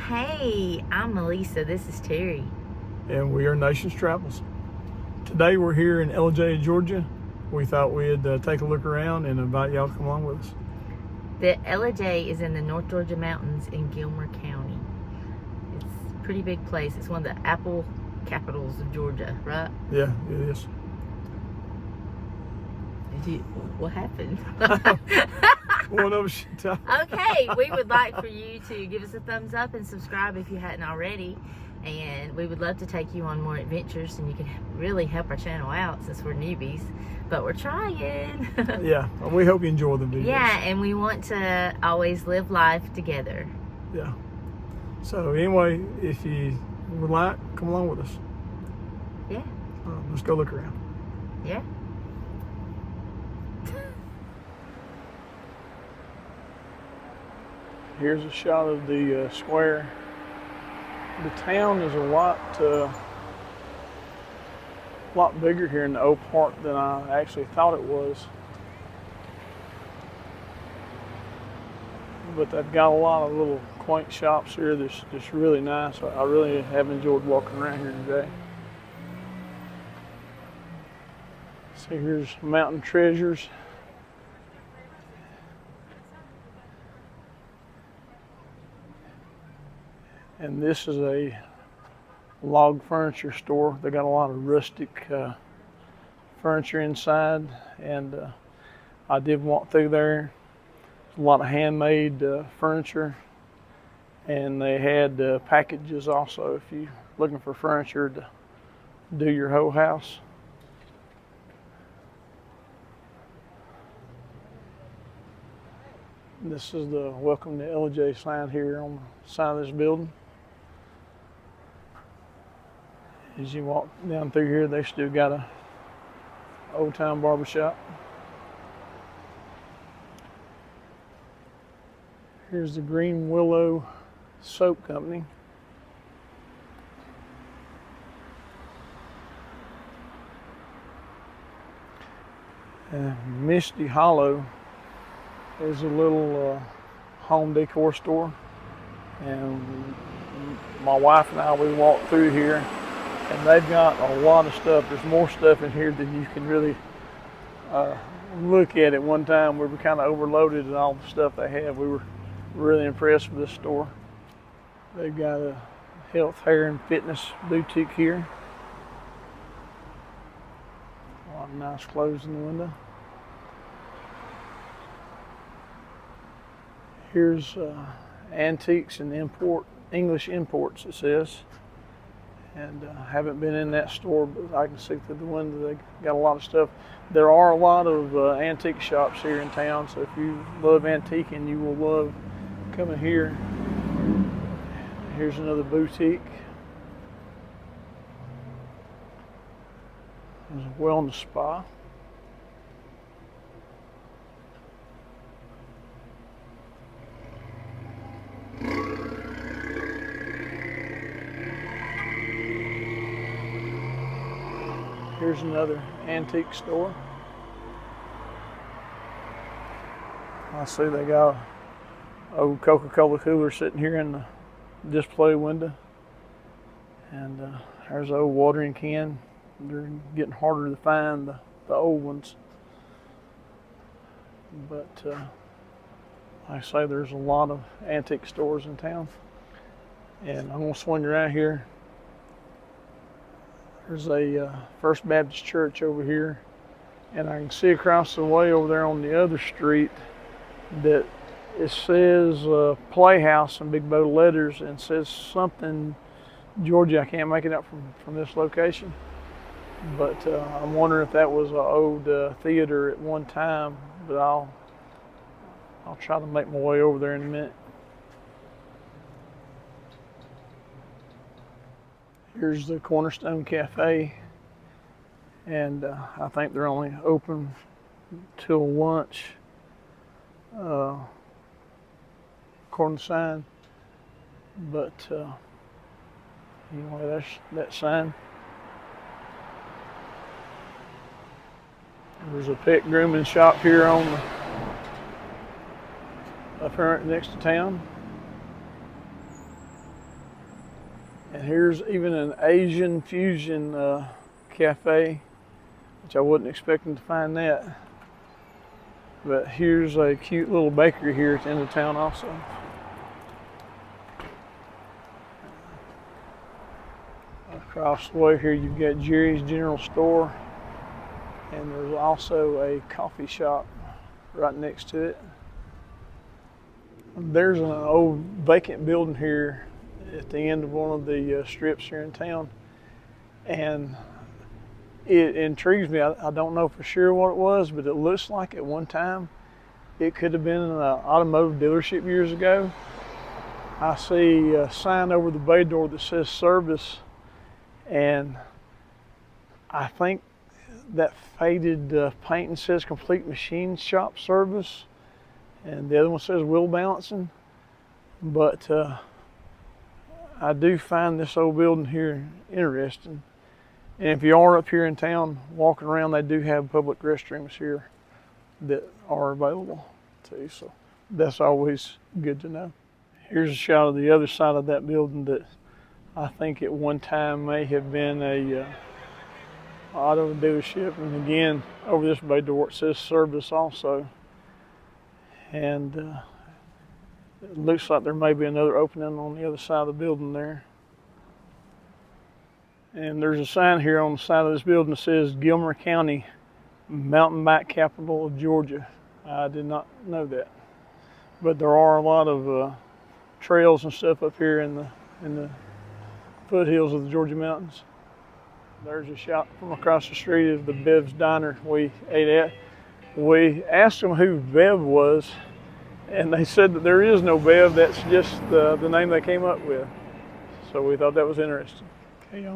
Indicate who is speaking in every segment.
Speaker 1: Hey, I'm Melissa. This is Terry.
Speaker 2: And we are Nations Travels. Today we're here in Ellijay, Georgia. We thought we'd take a look around and invite y'all to come along with us.
Speaker 1: The Ellijay is in the North Georgia mountains in Gilmer County. It's a pretty big place. It's one of the apple capitals of Georgia, right?
Speaker 2: Yeah, it is.
Speaker 1: What happened?
Speaker 2: One of us should talk.
Speaker 1: Okay, we would like for you to give us a thumbs up and subscribe if you hadn't already. And we would love to take you on more adventures, and you can really help our channel out since we're newbies, but we're trying.
Speaker 2: Yeah, we hope you enjoy the videos.
Speaker 1: Yeah, and we want to always live life together.
Speaker 2: Yeah. So anyway, if you would like, come along with us.
Speaker 1: Yeah.
Speaker 2: Let's go look around.
Speaker 1: Yeah.
Speaker 2: Here's a shot of the square. The town is a lot bigger here in the old part than I actually thought it was. But they've got a lot of little quaint shops here that's just really nice. I really have enjoyed walking around here today. So here's Mountain Treasures. And this is a log furniture store. They got a lot of rustic furniture inside, and I did walk through there. A lot of handmade furniture, and they had packages also if you're looking for furniture to do your whole house. This is the Welcome to Ellijay sign here on the side of this building. As you walk down through here, they still got a old time barbershop. Here's the Green Willow Soap Company. Misty Hollow is a little home decor store, and my wife and I, we walked through here, and they've got a lot of stuff. There's more stuff in here than you can really look at one time. We were kind of overloaded at all the stuff they have. We were really impressed with this store. They've got a health, hair, and fitness boutique here. A lot of nice clothes in the window. Here's antiques and English imports, it says. And I haven't been in that store, but I can see through the window they got a lot of stuff. There are a lot of antique shops here in town, so if you love antiquing, you will love coming here. Here's another boutique. There's a wellness spa. Here's another antique store. I see they got an old Coca-Cola cooler sitting here in the display window. And there's an old watering can. They're getting harder to find, the old ones. But like I say, there's a lot of antique stores in town. And I'm going to swing around here. There's a First Baptist Church over here, and I can see across the way over there on the other street that it says Playhouse in big bold letters, and says something Georgia. I can't make it out from this location, but I'm wondering if that was an old theater at one time. But I'll try to make my way over there in a minute. Here's the Cornerstone Cafe, and I think they're only open till lunch, according to the sign. But anyway, that's that sign. There's a pet grooming shop here on up here next to town. And here's even an Asian fusion cafe, which I wasn't expecting to find that. But here's a cute little bakery here at the end of town also. Across the way here you've got Jerry's General Store, and there's also a coffee shop right next to it. There's an old vacant building here at the end of one of the strips here in town, and it intrigues me. I don't know for sure what it was, but it looks like at one time it could have been an automotive dealership years ago. I see a sign over the bay door that says service, and I think that faded painting says complete machine shop service, and the other one says wheel balancing. But I do find this old building here interesting. And if you are up here in town walking around, they do have public restrooms here that are available too. So that's always good to know. Here's a shot of the other side of that building that I think at one time may have been a auto dealership. And again, over this bay door it says service also. And it looks like there may be another opening on the other side of the building there. And there's a sign here on the side of this building that says Gilmer County, mountain bike capital of Georgia. I did not know that. But there are a lot of trails and stuff up here in the foothills of the Georgia mountains. There's a shop from across the street of the Bev's Diner we ate at. We asked them who Bev was, and they said that there is no Bev, that's just the name they came up with. So we thought that was interesting. Okay,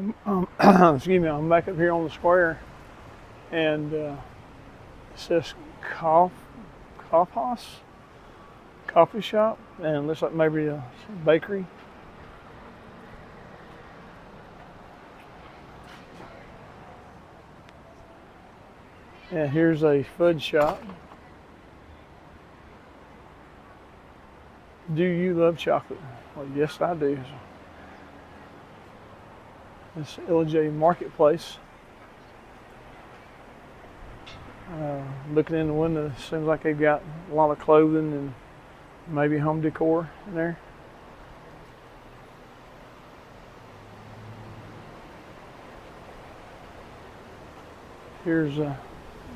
Speaker 2: excuse me, I'm back up here on the square, and it says Kaufhaus coffee shop, and it looks like maybe a bakery. And here's a fudge shop. Do you love chocolate? Well, yes, I do. This Ellijay Marketplace. Looking in the window, it seems like they've got a lot of clothing and maybe home decor in there. Here's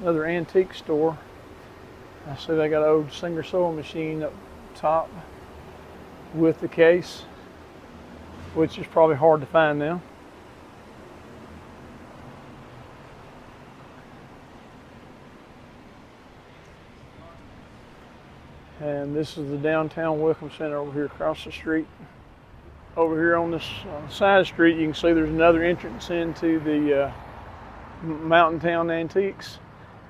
Speaker 2: another antique store. I see they got an old Singer sewing machine up top with the case, which is probably hard to find now. And this is the downtown welcome center over here across the street. Over here on this side street, you can see there's another entrance into the Mountain Town Antiques,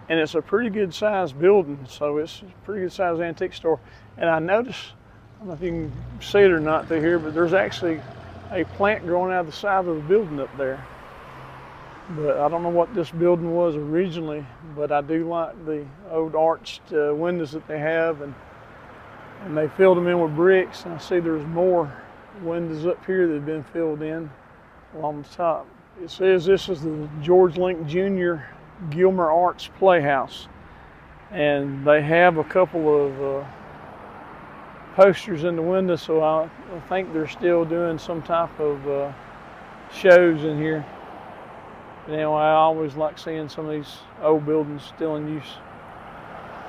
Speaker 2: and it's a pretty good sized building, so it's a pretty good sized antique store. And I noticed, I don't know if you can see it or not through here, but there's actually a plant growing out of the side of the building up there. But I don't know what this building was originally, but I do like the old arched windows that they have, and they filled them in with bricks. And I see there's more windows up here that have been filled in along the top. It says this is the George Link Jr. Gilmer Arts Playhouse, and they have a couple of posters in the window, so I think they're still doing some type of shows in here. But anyway, I always like seeing some of these old buildings still in use.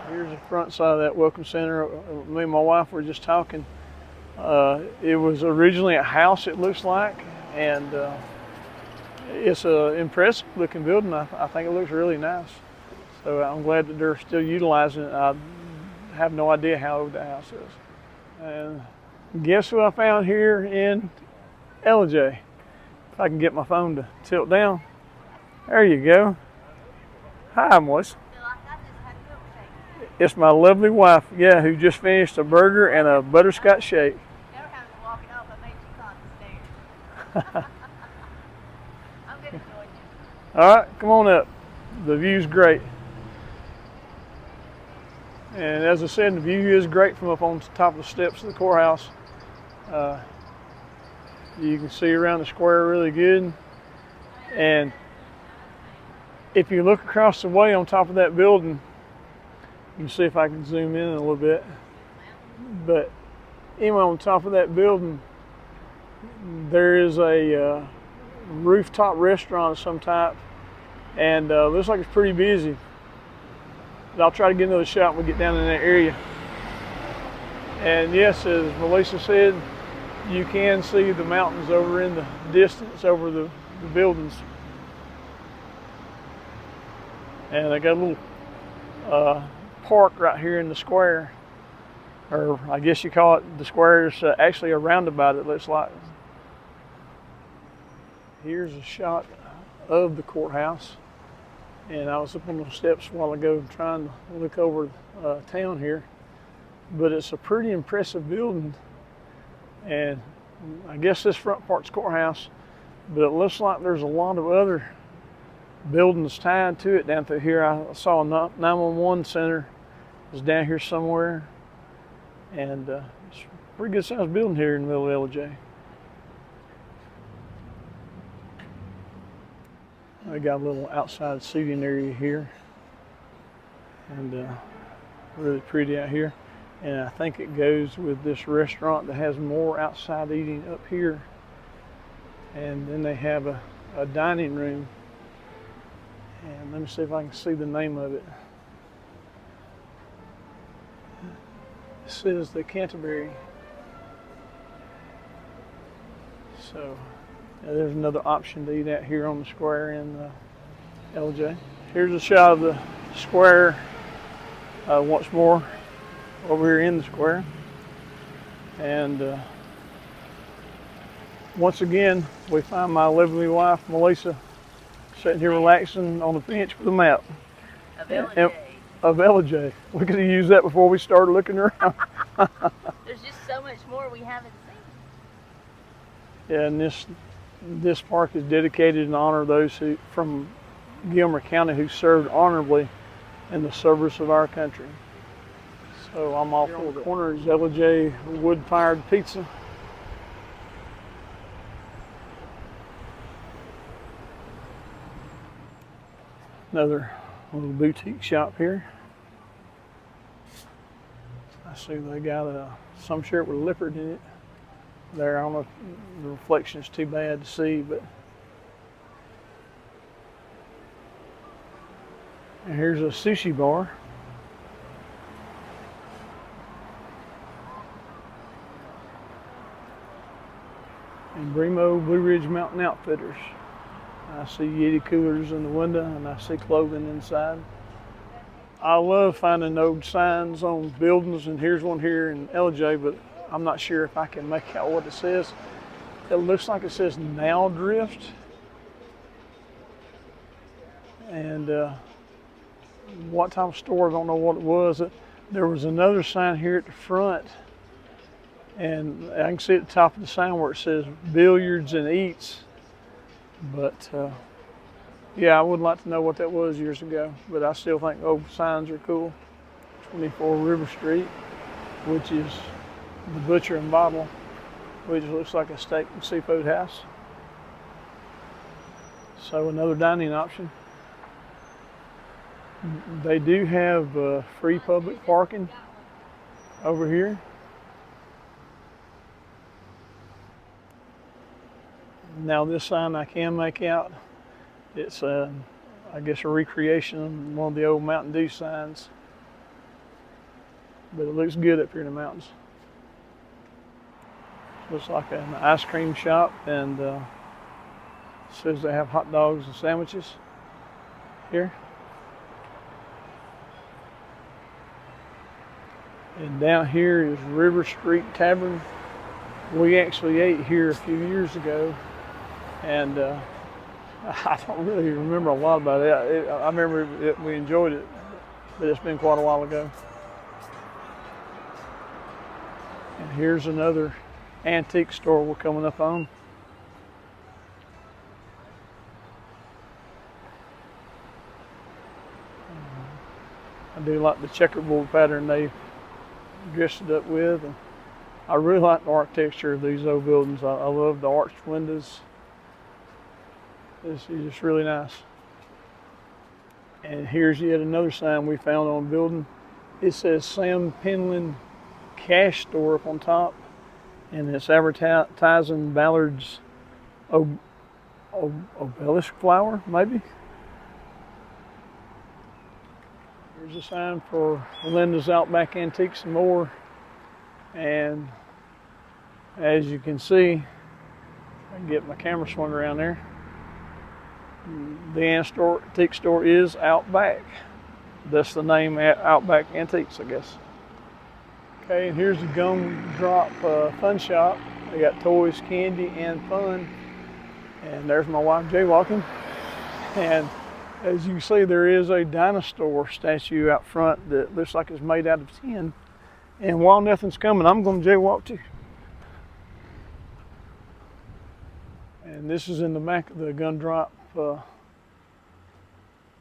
Speaker 2: Here's the front side of that welcome center. Me and my wife were just talking. It was originally a house, it looks like, and it's an impressive looking building. I think it looks really nice. So I'm glad that they're still utilizing it. I have no idea how old the house is. And guess who I found here in Ellijay? If I can get my phone to tilt down. There you go. Hi, Moise. It's my lovely wife, yeah, who just finished a burger and a butterscotch shake.
Speaker 1: Every time you're walking up, I made you climb the stairs. I'm going to join you.
Speaker 2: All right, come on up. The view's great. And as I said, the view is great from up on top of the steps of the courthouse. You can see around the square really good. And if you look across the way on top of that building, you can see if I can zoom in a little bit. But anyway, on top of that building, there is a rooftop restaurant of some type, and looks like it's pretty busy. But I'll try to get another shot when we get down in that area. And yes, as Melissa said, you can see the mountains over in the distance over the buildings. And they got a little park right here in the square, or I guess you call it the square. Is actually a roundabout, it looks like. Here's a shot of the courthouse, and I was up on the steps a while ago trying to look over town here, but it's a pretty impressive building, and I guess this front part's courthouse, but it looks like there's a lot of other buildings tied to it down through here. I saw a 911 center is down here somewhere, and it's a pretty good sized building here in the middle of Ellijay. I got a little outside seating area here, and really pretty out here. And I think it goes with this restaurant that has more outside eating up here. And then they have a dining room. And let me see if I can see the name of it. It says the Canterbury. So there's another option to eat at here on the square in Ellijay. Here's a shot of the square once more over here in the square. And once again, we find my lovely wife, Melissa, sitting here relaxing on the bench with a map.
Speaker 1: Of Ellijay.
Speaker 2: Of Ellijay. We could have used that before we started looking around.
Speaker 1: There's just so much more we haven't seen.
Speaker 2: Yeah, and this park is dedicated in honor of those who from Gilmer County who served honorably in the service of our country. So I'm off on the corner is Ellijay wood-fired pizza. Another little boutique shop here. I see they got some shirt with a leopard in it. There, I don't know if the reflection is too bad to see, but and here's a sushi bar. And Bremo Blue Ridge Mountain Outfitters. I see Yeti coolers in the window, and I see clothing inside. I love finding old signs on buildings, and here's one here in Ellijay, but I'm not sure if I can make out what it says. It looks like it says Now Drift. And what type of store, I don't know what it was. There was another sign here at the front, and I can see at the top of the sign where it says Billiards and Eats. But yeah, I would like to know what that was years ago, but I still think old signs are cool. 24 River Street, which is the Butcher and Bottle, which looks like a steak and seafood house. So another dining option. They do have free public parking over here. Now this sign I can make out. It's I guess a recreation of one of the old Mountain Dew signs. But it looks good up here in the mountains. Looks like an ice cream shop, and says they have hot dogs and sandwiches here. And down here is River Street Tavern. We actually ate here a few years ago, and I don't really remember a lot about it. I remember we enjoyed it, but it's been quite a while ago. And here's another antique store we're coming up on. I do like the checkerboard pattern they dressed it up with. And I really like the architecture of these old buildings. I love the arched windows. This is just really nice. And here's yet another sign we found on a building. It says Sam Penland Cash Store up on top, and it's advertising Ballard's obelisk flower, maybe. Here's a sign for Linda's Outback Antiques and More. And as you can see, I can get my camera swung around there. The antique store is Outback. That's the name, Outback Antiques, I guess. Okay, and here's the Gumdrop Fun Shop. They got toys, candy, and fun. And there's my wife jaywalking. And as you can see, there is a dinosaur statue out front that looks like it's made out of tin. And while nothing's coming, I'm going to jaywalk too. And this is in the back of the Gumdrop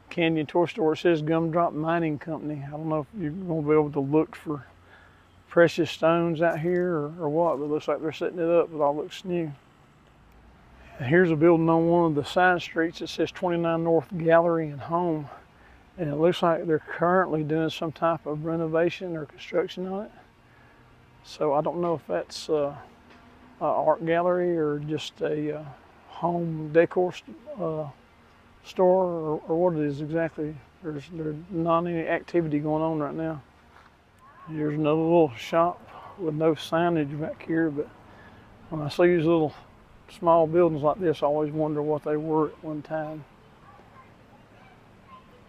Speaker 2: Canyon Toy Store. It says Gumdrop Mining Company. I don't know if you're going to be able to look for precious stones out here or what, but it looks like they're setting it up, but all looks new. And here's a building on one of the side streets. It says 29 North Gallery and Home. And it looks like they're currently doing some type of renovation or construction on it. So I don't know if that's an art gallery or just a home decor store or what it is exactly. There's not any activity going on right now. Here's another little shop with no signage back here, but when I see these little small buildings like this, I always wonder what they were at one time.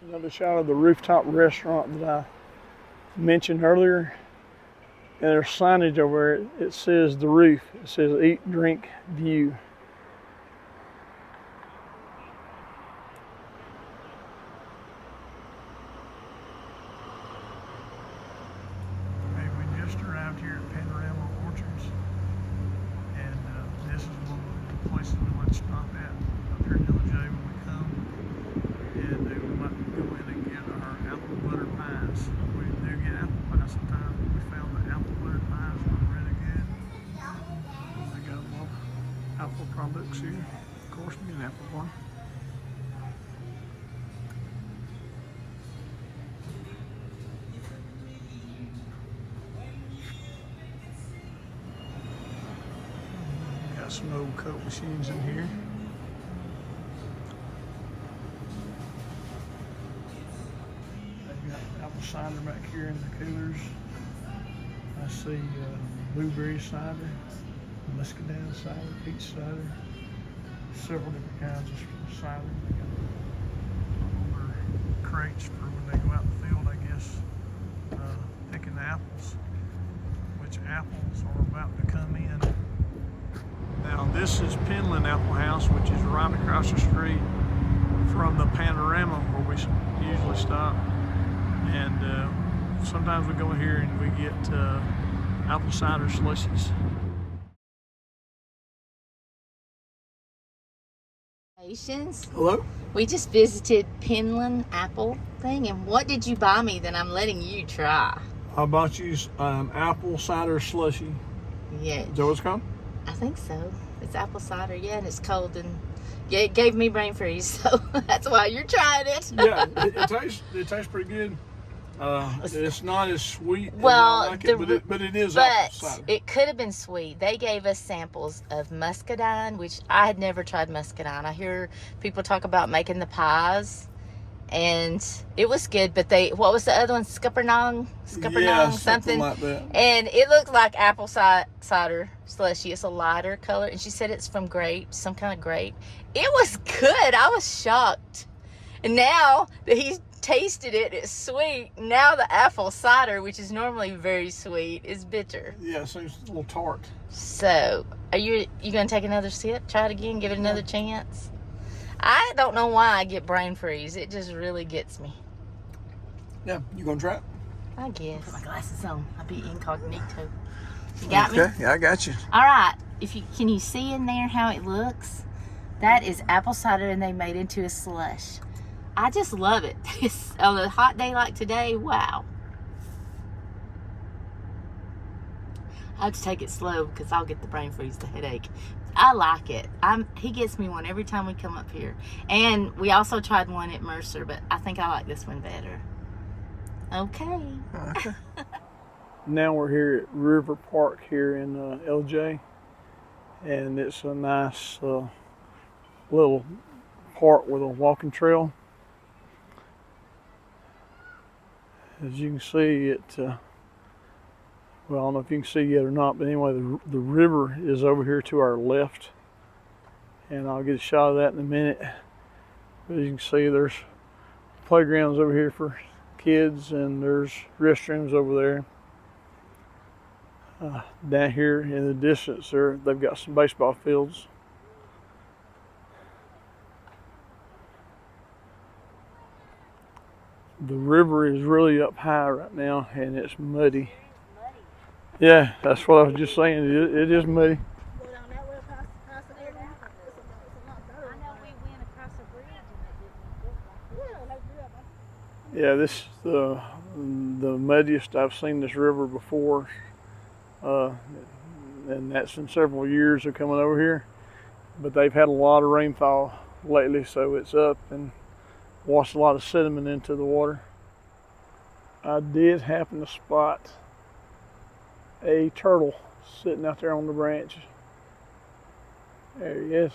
Speaker 2: Another shot of the rooftop restaurant that I mentioned earlier. And there's signage over it. It says The Roof. It says Eat, Drink, View. Okay, we just arrived here at Panorama Orchards. And this is one of the places we like to stop at up here in Ellijay when we come. And we might go in and get our apple butter pies. We do get apple pies sometimes, but we found the apple butter pies are really good. They got a lot of apple products here. Of course, me an apple bar. Got some old Coke machines in here. Apple cider back here in the coolers. I see blueberry cider, muscadine cider, peach cider, several different kinds of cider. They got older crates for when they go out in the field, I guess, picking the apples, which apples are about to come in. Now this is Penland Apple House, which is right across the street from the Panorama where we usually stop. And sometimes we go in here and we get apple cider slushies. Hello?
Speaker 1: We just visited Penland Apple thing, and what did you buy me that I'm letting you try?
Speaker 2: I bought you apple cider slushy.
Speaker 1: Yeah.
Speaker 2: Is that what it's called?
Speaker 1: I think so. It's apple cider, yeah, and it's cold, and yeah, it gave me brain freeze, so that's why you're trying it.
Speaker 2: Yeah, it tastes pretty good. It's not as sweet as
Speaker 1: well,
Speaker 2: I like it, but it is apple cider.
Speaker 1: It could have been sweet. They gave us samples of muscadine, which I had never tried muscadine. I hear people talk about making the pies, and it was good, but what was the other one? Scuppernong, something
Speaker 2: like that.
Speaker 1: And it looked like apple cider slushy. It's a lighter color, and she said it's from grape, some kind of grape. It was good. I was shocked. And now that he's tasted it, it's sweet. Now the apple cider, which is normally very sweet, is bitter.
Speaker 2: Yeah, it seems a little tart.
Speaker 1: So, are you gonna take another sip? Try it again, give it another chance? I don't know why I get brain freeze. It just really gets me.
Speaker 2: Yeah, you gonna try it?
Speaker 1: I guess. Put my glasses on. I'll be incognito. You got me?
Speaker 2: Okay, yeah, I got you.
Speaker 1: All right. Can you see in there how it looks? That is apple cider, and they made it into a slush. I just love it. On a hot day like today, wow. I have to take it slow because I'll get the brain freeze, the headache. I like it. He gets me one every time we come up here. And we also tried one at Mercer, but I think I like this one better. Okay.
Speaker 2: Okay. Now we're here at River Park here in Ellijay, and it's a nice little park with a walking trail. As you can see, well, I don't know if you can see yet or not, but anyway, the river is over here to our left, and I'll get a shot of that in a minute. But as you can see, there's playgrounds over here for kids, and there's restrooms over there. Down here in the distance there, they've got some baseball fields. The river is really up high right now, and it's muddy. Yeah, that's what I was just saying. It is muddy.
Speaker 3: Go down that way past the area. It's a lot better.
Speaker 4: I know we went across a bridge and it didn't look like
Speaker 3: Yeah,
Speaker 2: Yeah, this is the muddiest I've seen this river before, and that's in several years of coming over here. But they've had a lot of rainfall lately, so it's up and washed a lot of sediment into the water. I did happen to spot a turtle sitting out there on the branch. There he is.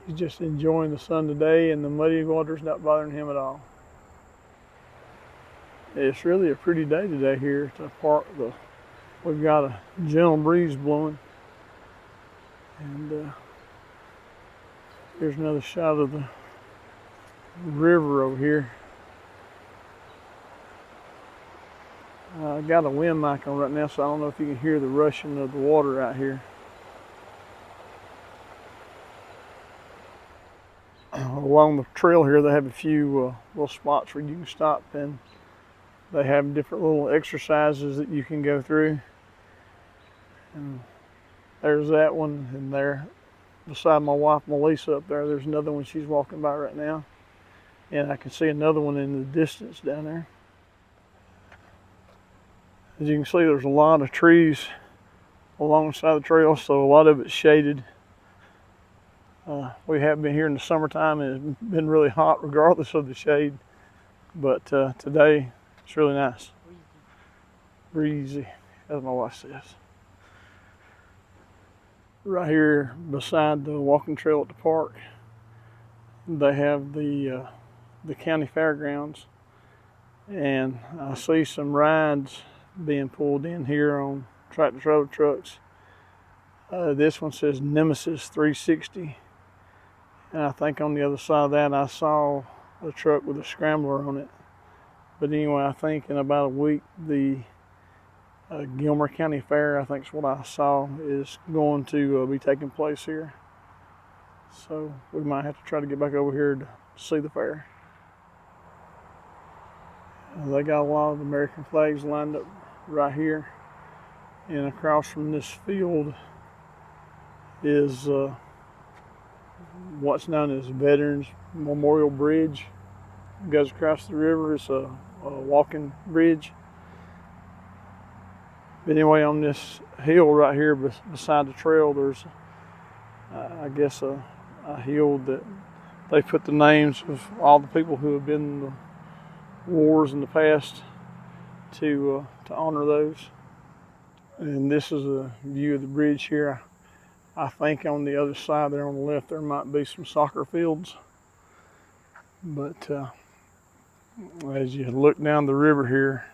Speaker 2: He's just enjoying the sun today, and the muddy water's not bothering him at all. It's really a pretty day today here at the park. We've got a gentle breeze blowing, and here's another shot of the river over here. I got a wind mic on right now, so I don't know if you can hear the rushing of the water out here. Along the trail here, they have a few little spots where you can stop, and they have different little exercises that you can go through. And there's that one, and there beside my wife Melissa up there, there's another one she's walking by right now. And I can see another one in the distance down there. As you can see, there's a lot of trees alongside the trail, so a lot of it's shaded. We have been here in the summertime, and it's been really hot regardless of the shade. But today, it's really nice. Breezy, as my wife says. Right here beside the walking trail at the park, they have the county fairgrounds, and I see some rides being pulled in here on tractor trailer trucks. This one says Nemesis 360, and I think on the other side of that I saw a truck with a scrambler on it. But anyway, I think in about a week the Gilmer County Fair, I think is what I saw, is going to be taking place here. So we might have to try to get back over here to see the fair. They got a lot of American flags lined up right here, and across from this field is what's known as Veterans Memorial Bridge. It goes across the river. It's a walking bridge. But anyway, on this hill right here beside the trail, there's I guess a hill that they put the names of all the people who have been in the wars in the past to honor those. And this is a view of the bridge here. I think on the other side there on the left there might be some soccer fields. But as you look down the river here,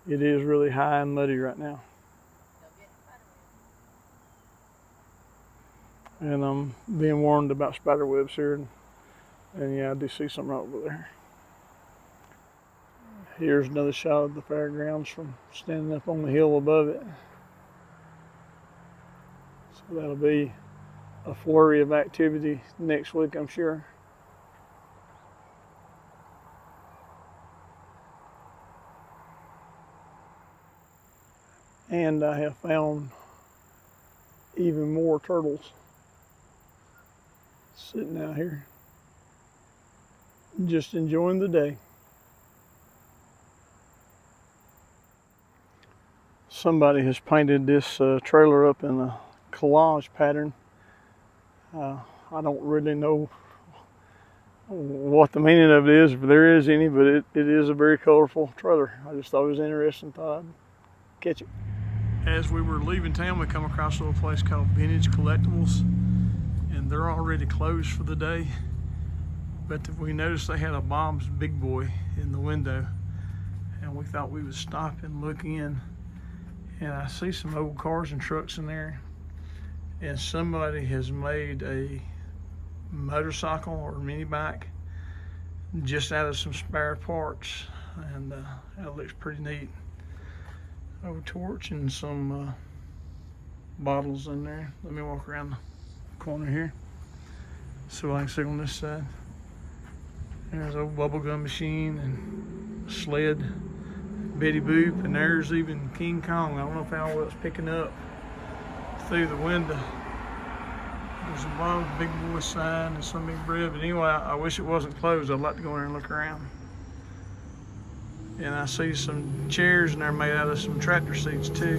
Speaker 2: it is really high and muddy right now. And I'm being warned about spider webs here, and yeah, I do see some right over there. Here's another shot of the fairgrounds from standing up on the hill above it. So that'll be a flurry of activity next week, I'm sure. And I have found even more turtles sitting out here, just enjoying the day. Somebody has painted this trailer up in a collage pattern. I don't really know what the meaning of it is, if there is any, but it is a very colorful trailer. I just thought it was interesting, thought I'd catch it. As we were leaving town, we come across a little place called Vintage Collectibles, and they're already closed for the day. But we noticed they had a Bob's Big Boy in the window, and we thought we would stop and look in. And I see some old cars and trucks in there, and somebody has made a motorcycle or mini bike just out of some spare parts, and that looks pretty neat. Old torch and some bottles in there. Let me walk around the corner here so I can see on this side. There's an old bubblegum machine and sled, Betty Boop, and there's even King Kong. I don't know if all that's picking up through the window. There's a Bob's Big Boy sign and some big bread, but anyway, I wish it wasn't closed. I'd like to go in there and look around. And I see some chairs in there made out of some tractor seats too.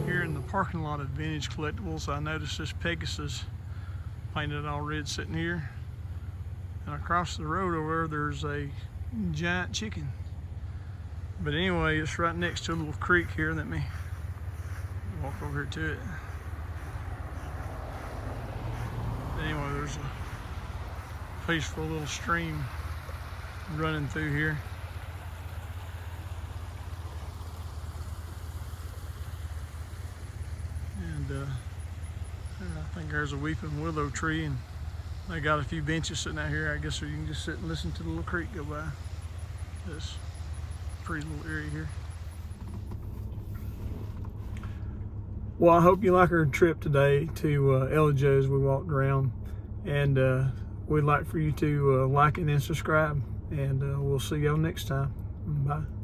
Speaker 2: Here in the parking lot of Vintage Collectibles, I noticed this Pegasus painted all red sitting here. And across the road over there, there's a giant chicken. But anyway, it's right next to a little creek here. Let me walk over here to it. Anyway, there's a peaceful little stream running through here. And I think there's a weeping willow tree, and they got a few benches sitting out here, I guess, so you can just sit and listen to the little creek go by. This pretty little area here. Well, I hope you like our trip today to Ellijay as we walked around, and we'd like for you to like and subscribe, and we'll see y'all next time. Bye.